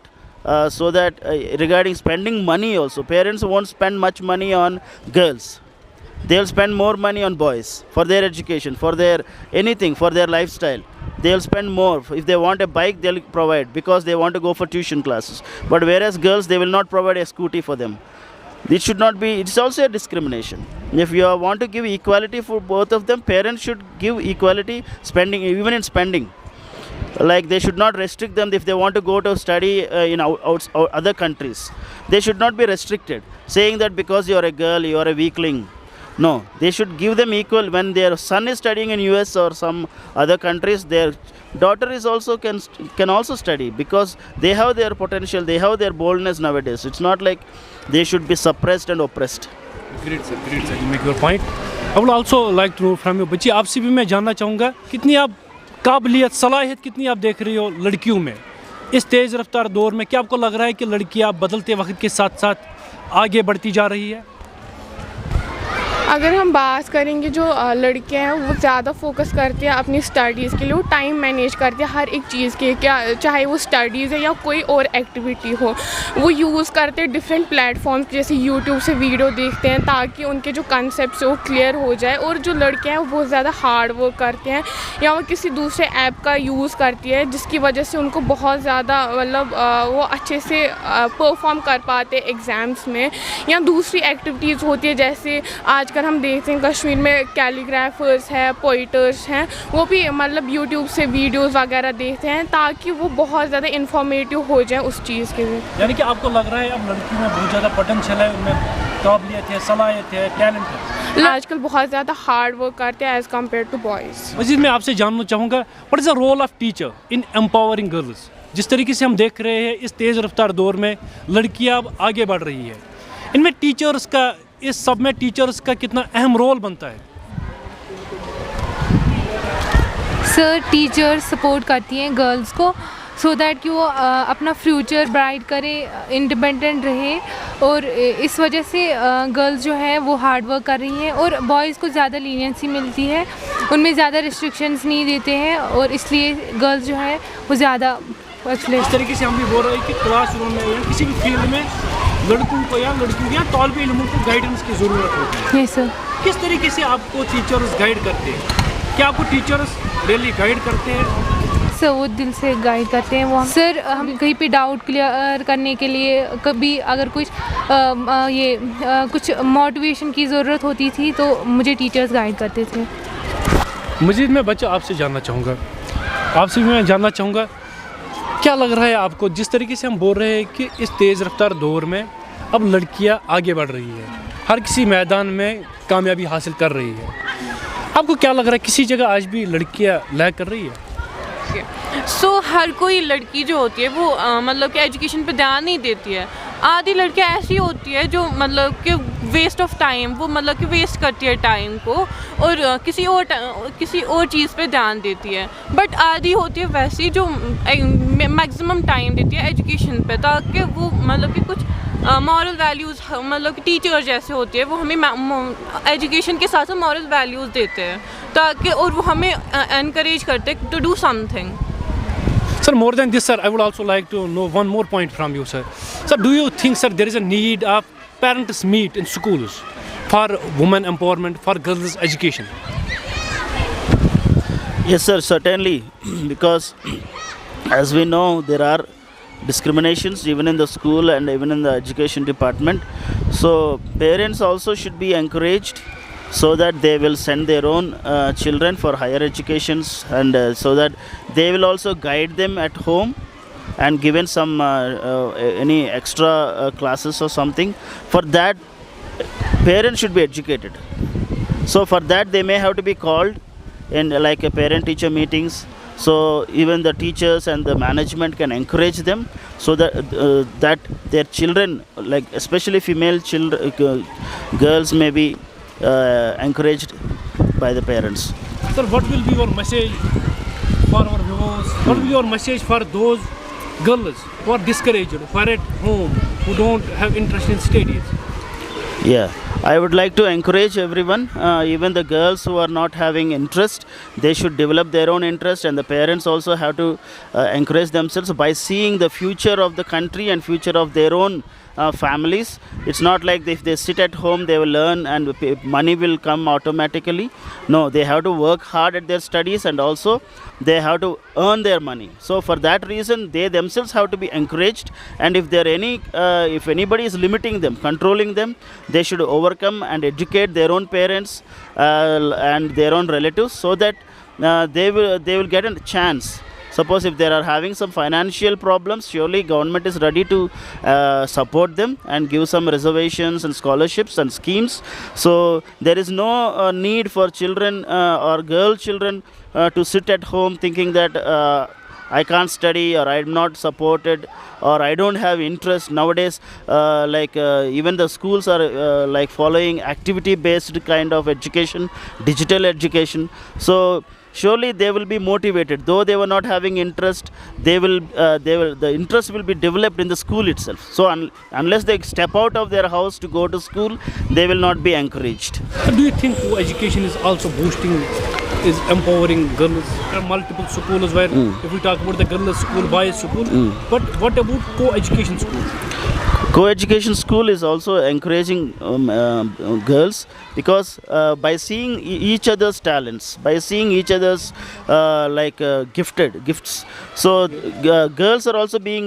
S7: so that regarding spending money also, parents won't spend much money on girls. They'll spend more money on boys for their education, for their anything, for their lifestyle. They'll spend more. If they want a bike, they'll provide because they want to go for tuition classes. But whereas girls, they will not provide a scooty for them. It should not be, it's also a discrimination. If you want to give equality for both of them, parents should give equality spending, even in spending. Like they should not restrict them if they want to go to study in other countries. They should not be restricted, saying that because you are a girl, you are a weakling. No, they should give them equal. When their son is studying in US or some other countries, their daughter is also can also study, because they have their potential, they have their boldness nowadays. It's not like they should be suppressed and oppressed.
S1: Great sir, you make your point. I would also like to know from you, बच्ची आपसे भी मैं जानना चाहूँगा कितनी आप काबिलियत सलाहियत कितनी आप देख रही हो लड़कियों में इस तेज़ रफ्तार दौर में? क्या आपको लग रहा है कि लड़कियाँ बदलते वक्त के साथ साथ आगे बढ़ती जा रही है?
S5: अगर हम बात करेंगे जो लड़कियां हैं वो ज़्यादा फोकस करती हैं अपनी स्टडीज़ के लिए, वो टाइम मैनेज करती हैं हर एक चीज़ के, क्या चाहे वो स्टडीज़ है या कोई और एक्टिविटी हो, वो यूज़ करते हैं डिफरेंट प्लेटफॉर्म्स जैसे यूट्यूब से वीडियो देखते हैं ताकि उनके जो कंसेप्ट है वो क्लियर हो जाए। और जो लड़कियां हैं वो बहुत ज़्यादा हार्ड वर्क करते हैं या वो किसी दूसरे ऐप का यूज़ करती है जिसकी वजह से उनको बहुत ज़्यादा मतलब वो अच्छे से परफॉर्म कर पाते हैं एग्ज़ाम्स में। या दूसरी एक्टिविटीज़ होती है जैसे आजकल हम देखते हैं कश्मीर में कैलीग्राफर्स हैं, पोइटर्स हैं, वो भी मतलब यूट्यूब से वीडियोस वगैरह देखते हैं ताकि वो बहुत ज़्यादा इंफॉर्मेटिव हो जाए उस चीज़ के लिए।
S1: यानी कि आपको लग रहा है अब लड़कियों में बहुत ज़्यादा पोटेंशियल है, उनमें काबिलियत है, सलाहियत है, टैलेंट है।
S5: आजकल बहुत ज़्यादा हार्ड वर्क करते हैं एज़ कम्पेयर टू बॉयज़।
S1: मज़ीद मैं आपसे जानना चाहूँगा what is the role of teacher in empowering girls? जिस तरीके से हम देख रहे हैं इस तेज़ रफ्तार दौर में लड़कियाँ अब आगे बढ़ रही है, इनमें टीचर्स का, इस सब में टीचर्स का कितना अहम रोल बनता है?
S13: सर टीचर सपोर्ट करती हैं गर्ल्स को सो दैट कि वो अपना फ्यूचर ब्राइट करे, इंडिपेंडेंट रहे, और इस वजह से गर्ल्स जो है वो हार्ड वर्क कर रही हैं और बॉयज़ को ज़्यादा लीनियंसी मिलती है, उनमें ज़्यादा रिस्ट्रिक्शंस नहीं देते हैं और इसलिए गर्ल्स जो है वो ज़्यादा
S1: इस तरीके से हम भी बोल रहे हैं कि क्लासरूम में या किसी भी फील्ड में लड़कों को या लड़कियों को या तालिब इल्मों को गाइडेंस की ज़रूरत होती है।
S13: सर
S1: किस तरीके से आपको टीचर्स गाइड करते हैं? क्या आपको टीचर्स रियली गाइड करते हैं?
S13: सर वो दिल से गाइड करते हैं। वो सर हम कहीं पे डाउट क्लियर करने के लिए कभी अगर कुछ कुछ मोटिवेशन की ज़रूरत होती थी तो मुझे टीचर्स गाइड करते थे।
S1: मज़ीद मैं बच्चा आपसे जानना चाहूँगा, आपसे भी मैं जानना चाहूँगा क्या लग रहा है आपको, जिस तरीके से हम बोल रहे हैं कि इस तेज़ रफ्तार दौर में अब लड़कियां आगे बढ़ रही हैं, हर किसी मैदान में कामयाबी हासिल कर रही है, आपको क्या लग रहा है किसी जगह आज भी लड़कियां लैग कर रही है?
S10: हर कोई लड़की जो होती है वो मतलब कि एजुकेशन पे ध्यान नहीं देती है। आधी लड़कियां ऐसी होती है जो मतलब कि वेस्ट ऑफ टाइम, वो मतलब कि वेस्ट करती है टाइम को और किसी और चीज़ पे ध्यान देती है। बट आधी होती है वैसी जो मैक्सिमम टाइम देती है एजुकेशन पे, ताकि वो मतलब कि कुछ मॉरल वैल्यूज़, मतलब कि टीचर जैसे होती है वो हमें एजुकेशन के साथ साथ मॉरल वैल्यूज़ देते हैं ताकि, और वो हमें एनकरेज करते हैं to do something.
S1: Sir, more than this, sir, I would also like to know one more point from you, sir. Sir, do you think, sir, there is a need of parents meet in schools for women empowerment, for girls' education?
S7: Yes, sir, certainly, because as we know, there are discriminations even in the school and even in the education department. So parents also should be encouraged so that they will send their own children for higher educations, and so that they will also guide them at home and given some any extra classes or something. For that, parents should be educated. So for that, they may have to be called in like a parent-teacher meetings. So even the teachers and the management can encourage them so that that their children, like especially female children, girls, may be encouraged by the parents.
S1: Sir, what will be your message for our viewers? What will be your message for those girls who are discouraged, who are at home, who don't have interest in studies?
S7: Yeah, I would like to encourage everyone, even the girls who are not having interest, they should develop their own interest, and the parents also have to encourage themselves by seeing the future of the country and future of their own families. It's not like if they sit at home they will learn and money will come automatically. No, they have to work hard at their studies and also they have to earn their money. So for that reason they themselves have to be encouraged, and if there any if anybody is limiting them, controlling them, they should overcome and educate their own parents and their own relatives so that they will get a chance suppose if they are having some financial problems, surely government is ready to support them and give some reservations and scholarships and schemes. So there is no need for children or girl children to sit at home thinking that I can't study, or I'm not supported, or I don't have interest. Nowadays, even the schools are like following activity-based kind of education, digital education. So surely they will be motivated. Though they were not having interest, the interest will be developed in the school itself. So unless they step out of their house to go to school, they will not be encouraged.
S1: Do you think education is also boosting, is empowering girls? There are multiple schools where if we talk about the girls school, boys school, but what about co-education school?
S7: Co-education school is also encouraging girls, because by seeing each other's talents, by seeing each other's gifts, so girls are also being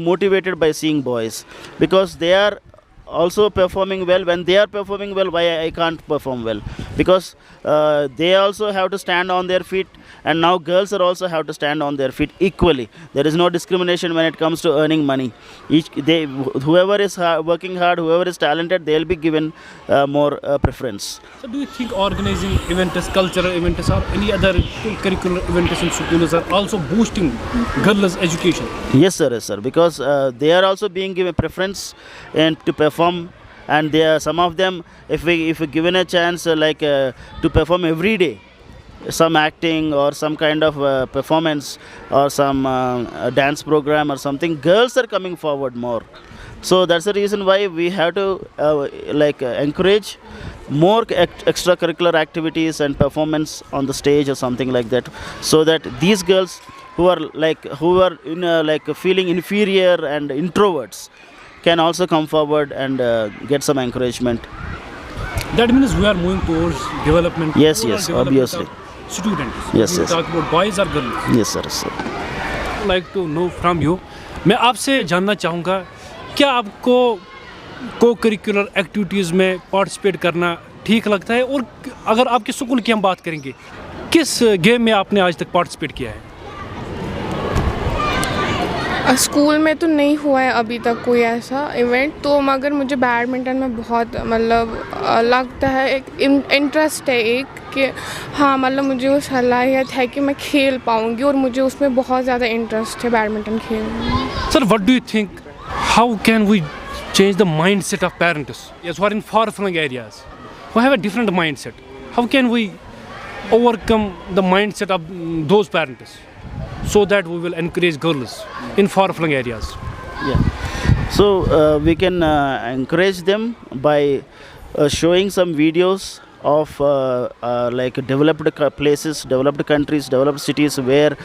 S7: motivated by seeing boys, because they are also performing well. When they are performing well, why I can't perform well? Because they also have to stand on their feet, and now girls are also have to stand on their feet equally. There is no discrimination when it comes to earning money. Whoever is working hard, whoever is talented, they'll be given more preference.
S1: So do you think organizing events, cultural events, or any other curricular events in schools are also boosting girls' education?
S7: Yes sir, because they are also being given preference and to perform, and some of them, if we given a chance to perform every day, some acting or some kind of performance or some dance program or something, girls are coming forward more. So that's the reason why we have to encourage more extracurricular activities and performance on the stage or something like that, so that these girls who are in feeling inferior and introverts can also come forward and get some encouragement.
S1: That means we are moving towards development.
S7: Yes, obviously.
S1: Students.
S7: Yes.
S1: Talk about boys or girls.
S7: Yes, sir.
S1: I would like to know from you. मैं आपसे जानना चाहूँगा, क्या आपको co-curricular activities में participate करना ठीक लगता है, और अगर आपके स्कूल की हम बात करेंगे, किस गेम में आपने आज तक पार्टिसिपेट किया है?
S5: स्कूल में तो नहीं हुआ है अभी तक कोई ऐसा इवेंट, तो मगर मुझे बैडमिंटन में बहुत लगता है, एक इंटरेस्ट है एक कि हाँ मुझे वो सलाहियत है कि मैं खेल पाऊँगी, और मुझे उसमें बहुत ज़्यादा इंटरेस्ट है बैडमिंटन खेलने में.
S1: Sir, what do you think? How can we change the mindset of parents who are in far-flung areas, who have a different mindset? How can we overcome the mindset of those parents, so that we will encourage girls in far-flung areas?
S7: Yeah. So we can encourage them by showing some videos of developed places, developed countries, developed cities where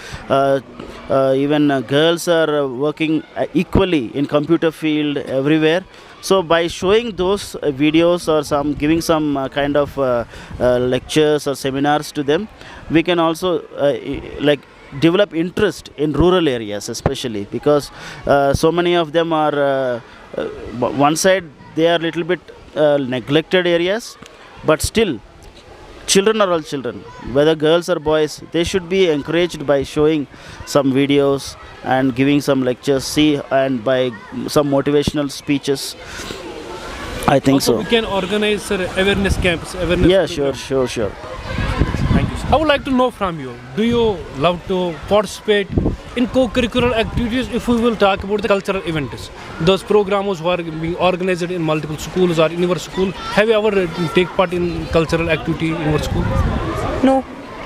S7: even girls are working equally in computer field everywhere. So by showing those videos or giving some kind of lectures or seminars to them, we can also develop interest in rural areas, especially because so many of them are one side they are little bit neglected areas, but still children are all children, whether girls or boys. They should be encouraged by showing some videos and giving some lectures, and by some motivational speeches. I think
S1: also,
S7: so.
S1: We can organize awareness camps.
S7: Yeah, sure.
S1: Thank you. I would like to know from you, do you love to participate in co-curricular activities? If we will talk about the cultural events, those programs who are being organized in multiple schools or in your school, have you ever take part in cultural activity in your school?
S2: No.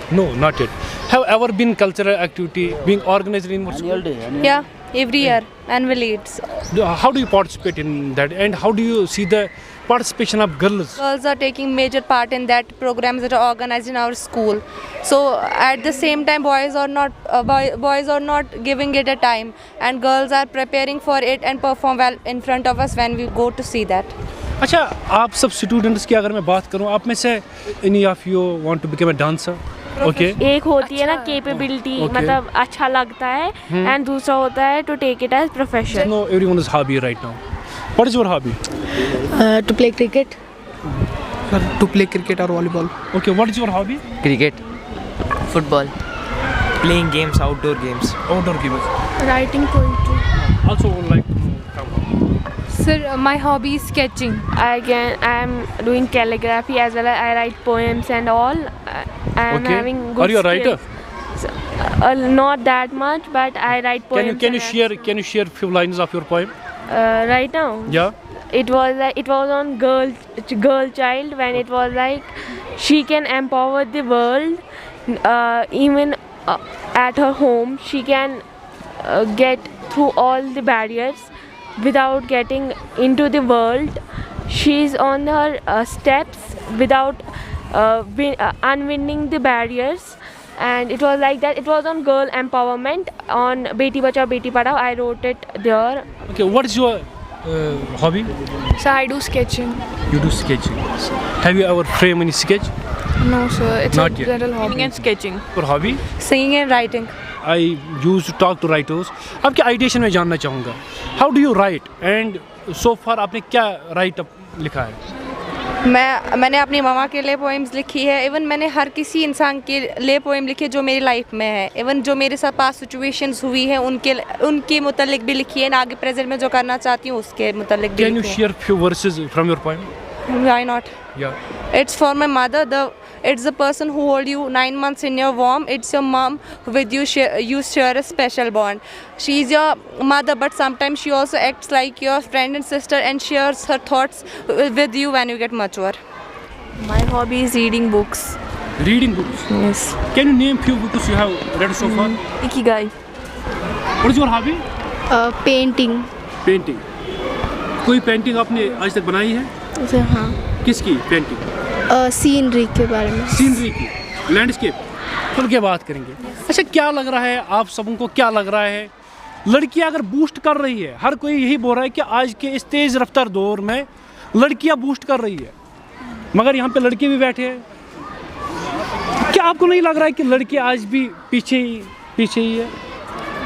S1: No, not yet. Have ever been cultural activity being organized in your school?
S2: Yeah, every year, annually.
S1: How do you participate in that, and how do you see the participation of girls?
S2: Girls are taking major part in that programs that are organized in our school. So at the same time, boys are not giving it a time, and girls are preparing for it and perform well in front of us when we go to see that.
S1: अच्छा, आप सब students की अगर मैं बात करूं, आप में से any of you want to become a dancer? Okay.
S6: एक होती है ना कैपेबिलिटी, मतलब अच्छा लगता है, and दूसरा होता है to take it as profession.
S1: No, everyone's hobby right now. What is your hobby?
S11: To play cricket.
S9: To play cricket or volleyball.
S1: Okay, what is your hobby?
S12: Cricket.
S3: Football.
S8: Playing games, outdoor games.
S1: Outdoor games.
S11: Writing poetry.
S1: Also would like to come.
S13: Sir, my hobby is sketching.
S6: I'm doing calligraphy as well as I write poems and all. I'm
S1: Okay.
S6: having good
S1: Are you a writer?
S6: skills. Not that much, but I write poems.
S1: Can you share few lines of your poem?
S6: Right now?
S1: Yeah.
S6: It was on girl child, when it was like she can empower the world, even at her home she can get through all the barriers without getting into the world. She's on her steps without unwinding the barriers, and it was like that. It was on girl empowerment, on Beti Bachao Beti Padhao. I wrote it there.
S1: Okay, what is your hobby?
S5: So I do sketching.
S1: You do sketching. Have you ever framed any sketch?
S5: No, sir. It's
S1: Not
S5: a
S1: yet.
S5: general hobby.
S10: and sketching.
S1: Your hobby?
S2: Singing and writing.
S1: I used to talk to writers. आपके ideation में जानना चाहूँगा. How do you write? And so far आपने क्या write up लिखा है?
S2: मैंने अपनी मामा के लिए पोएम्स लिखी है. इवन मैंने हर किसी इंसान के लिए पोएम लिखी है जो मेरी लाइफ में है. इवन जो मेरे साथ पास सिचुएशंस हुई है उनके मुतालिक भी लिखी है. आगे प्रेजेंट में जो करना चाहती हूँ उसके मुतालिक भी
S1: Can you
S2: लिखी है.
S1: share few verses from your poem?
S2: Why not?
S1: Yeah.
S2: It's for my mother. It's the person who hold you 9 months in your womb. It's your mom with you. You share a special bond. She's your mother, but sometimes she also acts like your friend and sister and shares her thoughts with you when you get mature.
S14: My hobby is reading books.
S1: Reading books.
S14: Yes.
S1: Can you name few books you have read so far?
S14: Ikigai.
S1: What is your hobby?
S11: Painting.
S1: Painting. कोई painting आपने आज तक बनाई है?
S11: हाँ.
S1: किसकी painting?
S11: Scenery के बारे में.
S1: सीनरी की, लैंडस्केप. खुल के बात करेंगे. अच्छा, क्या लग रहा है आप सबों को, क्या लग रहा है लड़कियां अगर बूस्ट कर रही है, हर कोई यही बोल रहा है कि आज के इस तेज़ रफ्तार दौर में लड़कियां बूस्ट कर रही है, मगर यहाँ पे लड़के भी बैठे हैं. क्या आपको नहीं लग रहा है कि लड़की आज भी पीछे ही है,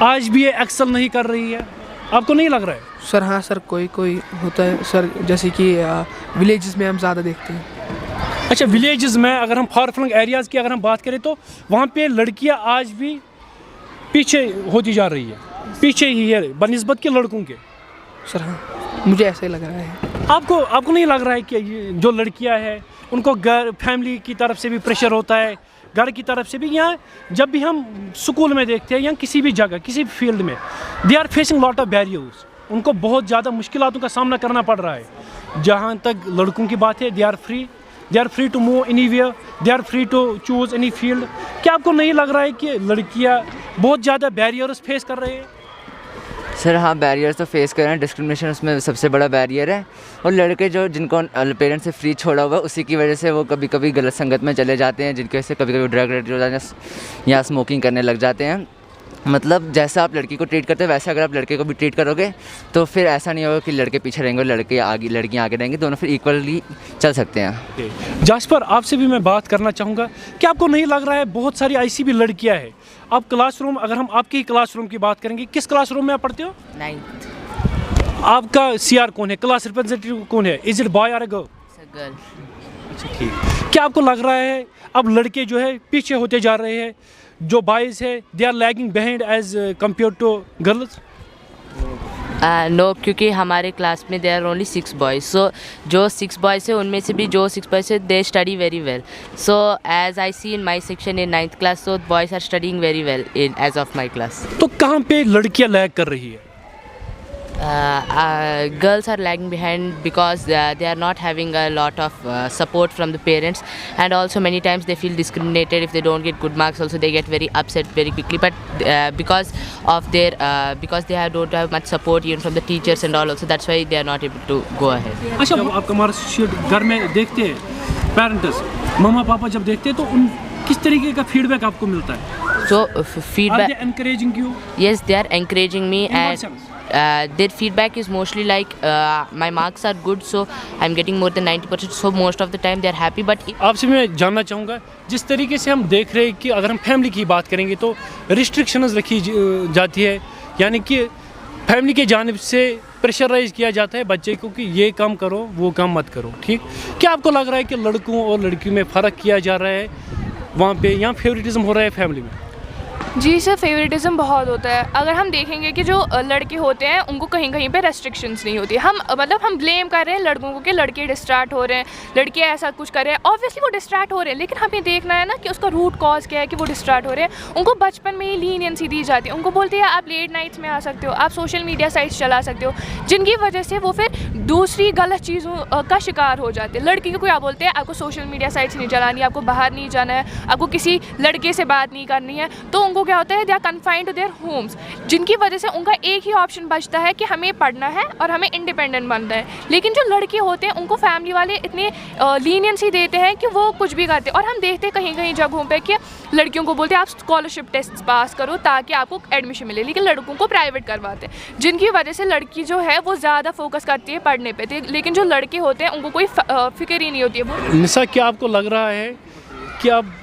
S1: आज भी ये एक्सेल नहीं कर रही है? आपको नहीं लग रहा है?
S9: सर हाँ सर, कोई होता है सर, जैसे कि विलेजेस में हम ज़्यादा देखते हैं.
S1: अच्छा, विलेजेस में अगर हम फार फ्लंग एरियाज़ की अगर हम बात करें तो वहाँ पे लड़कियाँ आज भी पीछे होती जा रही है, पीछे ही है बनिस्बत के लड़कों के.
S9: सर हाँ, मुझे ऐसा ही लग रहा है.
S1: आपको नहीं लग रहा है कि ये जो लड़कियाँ हैं उनको घर फैमिली की तरफ से भी प्रेशर होता है, घर की तरफ से भी? यहाँ जब भी हम स्कूल में देखते हैं या किसी भी जगह किसी भी फील्ड में, they are facing lot of barriers. उनको बहुत ज़्यादा मुश्किलों का सामना करना पड़ रहा है. जहाँ तक लड़कों की बात है, they are free to move anywhere, they are free to choose any field. क्या आपको नहीं लग रहा है कि लड़कियाँ बहुत ज़्यादा बैरियर्स फेस कर रहे हैं?
S12: सर हाँ, बैरियर्स तो फेस कर रहे हैं. डिस्क्रिमिनेशन उसमें सबसे बड़ा बैरियर है. और लड़के जिनको पेरेंट्स से फ्री छोड़ा हुआ है, उसी की वजह से वो कभी कभी गलत संगत में चले जाते हैं, जिनकी वजह से कभी कभी ड्रग एडिक्ट हो जाते हैं या स्मोकिंग करने लग जाते हैं. मतलब जैसा आप लड़की को ट्रीट करते हैं वैसे अगर आप लड़के को भी ट्रीट करोगे तो फिर ऐसा नहीं होगा कि लड़के पीछे रहेंगे और लड़कियाँ आगे रहेंगी. दोनों फिर इक्वली चल सकते हैं.
S1: जास्पर, आपसे भी मैं बात करना चाहूँगा कि आपको नहीं लग रहा है बहुत सारी ऐसी भी लड़कियाँ हैं? आप क्लासरूम, अगर हम आपके ही क्लासरूम की बात करेंगे, किस क्लासरूम में आप पढ़ते हो?
S3: 9th.
S1: आपका CR कौन है, क्लास रिप्रेजेंटेटिव कौन है? इज इट बॉय और गर्ल?
S3: गर्ल.
S1: अच्छा, ठीक. क्या आपको लग रहा है अब लड़के जो है पीछे होते जा रहे हैं, जो बॉयज़ है they are lagging behind as compare to girls?
S3: No, क्योंकि हमारे क्लास में देयर ओनली 6 बॉयज़. सो जो 6 बॉयज़ है उनमें से भी जो 6 बॉयज़ है they study very well. So as I see in my section in 9th class, so boys are studying very well in as of my class.
S1: तो कहाँ पे लड़कियाँ लैग कर रही है?
S3: Girls are lagging behind because they are not having a lot of support from the parents, and also many times they feel discriminated if they don't get good marks. Also they get very upset very quickly, but because they don't have much support even from the teachers and all, also that's why they are not able to go ahead.
S1: अच्छा, आप हमारे घर में देखते हैं parents, मम्मा पापा जब देखते हैं तो उन किस तरीके का फीडबैक आपको मिलता है?
S3: So feedback.
S1: Are they encouraging you?
S3: Yes, they are encouraging me.
S1: In what
S3: And
S1: sense?
S3: their feedback is mostly like my marks are good, so I'm getting more than 90%, so most of the time they are happy. But
S1: आपसे मैं जानना चाहूँगा, जिस तरीके से हम देख रहे हैं कि अगर हम फैमिली की बात करेंगे तो रिस्ट्रिक्शंस रखी जाती है, यानी कि फैमिली के जानिब से प्रेशराइज किया जाता है बच्चे को कि ये काम करो वो काम मत करो. ठीक, क्या आपको लग रहा है कि लड़कों और लड़कियों में फ़र्क किया जा रहा है वहाँ पे, यहाँ फेवरेटिज्म हो रहा है फैमिली में?
S5: जी सर, फेवरेटिज्म बहुत होता है। अगर हम देखेंगे कि जो लड़के होते हैं उनको कहीं कहीं पे रेस्ट्रिक्शंस नहीं होती। हम हम ब्लेम कर रहे हैं लड़कों को कि लड़के डिस्ट्रैक्ट हो रहे हैं, लड़के ऐसा कुछ कर रहे हैं। ऑब्वियसली वो डिस्ट्रैक्ट हो रहे हैं, लेकिन हमें देखना है ना कि उसका रूट कॉज क्या है कि वो डिस्ट्रैक्ट हो रहे हैं। उनको बचपन में ही लीनियंसी दी जाती है। उनको बोलते हैं आप लेट नाइट्स में आ सकते हो, आप सोशल मीडिया साइट्स चला सकते हो, जिनकी वजह से वो फिर दूसरी गलत चीज़ों का शिकार हो जाते हैं। लड़की को क्या बोलते हैं, आपको सोशल मीडिया साइट्स नहीं चलानी, आपको बाहर नहीं जाना है, आपको किसी लड़के से बात नहीं करनी है। तो उनको क्या होता है, they are confined to their homes, जिनकी वजह से उनका एक ही ऑप्शन बचता है कि हमें पढ़ना है और हमें इंडिपेंडेंट बनना है। लेकिन जो लड़के होते हैं उनको फैमिली वाले इतने लीनियंसी देते हैं कि वो कुछ भी करते हैं। और हम देखते हैं कहीं कहीं जगहों पे कि लड़कियों को बोलते हैं आप स्कॉलरशिप टेस्ट पास करो ताकि आपको एडमिशन मिले, लेकिन लड़कों को प्राइवेट करवाते हैं, जिनकी वजह से लड़की जो है वो ज़्यादा फोकस करती है पढ़ने पे, लेकिन जो लड़के होते हैं उनको कोई फिक्र ही नहीं होती है। वो
S1: निशा, क्या आपको लग रहा है कि अब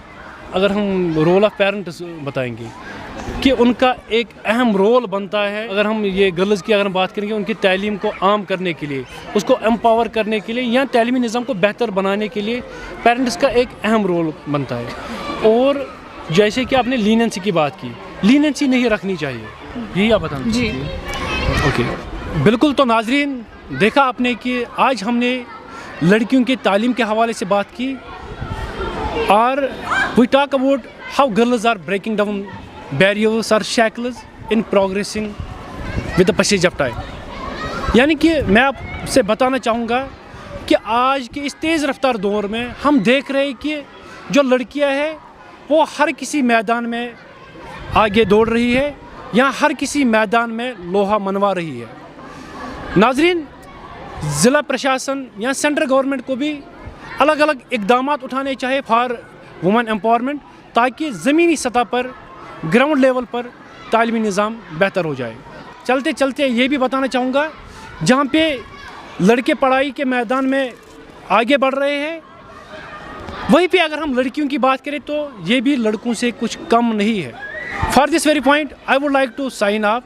S1: अगर हम रोल ऑफ पेरेंट्स बताएंगे कि उनका एक अहम रोल बनता है, अगर हम ये गर्ल्स की अगर हम बात करेंगे, उनकी तालीम को आम करने के लिए, उसको एम्पावर करने के लिए या तालीमी निज़ाम को बेहतर बनाने के लिए पेरेंट्स का एक अहम रोल बनता है। और जैसे कि आपने लीनेंसी की बात की, लीनेंसी नहीं रखनी चाहिए, यही आप बताना
S5: जी।
S1: ओके, बिल्कुल। तो नाजरीन, देखा आपने कि आज हमने लड़कियों की तालीम के हवाले से बात की और we talk about how girls are breaking down barriers और shackles in progressing with the passage of time. यानी कि मैं आपसे बताना चाहूँगा कि आज के इस तेज़ रफ्तार दौर में हम देख रहे हैं कि जो लड़कियां हैं वो हर किसी मैदान में आगे दौड़ रही है या हर किसी मैदान में लोहा मनवा रही है। नाजरीन, ज़िला प्रशासन या सेंट्रल गवर्नमेंट को भी अलग अलग इकदाम उठाने चाहिए फॉर वुमेन एम्पावरमेंट, ताकि ज़मीनी सतह पर, ग्राउंड लेवल पर तालीमी निज़ाम बेहतर हो जाए। चलते चलते ये भी बताना चाहूँगा, जहाँ पे लड़के पढ़ाई के मैदान में आगे बढ़ रहे हैं, वहीं पे अगर हम लड़कियों की बात करें तो ये भी लड़कों से कुछ कम नहीं है। For this very point I would like to sign off.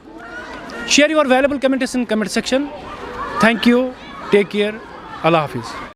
S1: Share your valuable comments in comment section. Thank you, take care, अल्लाह हाफिज़।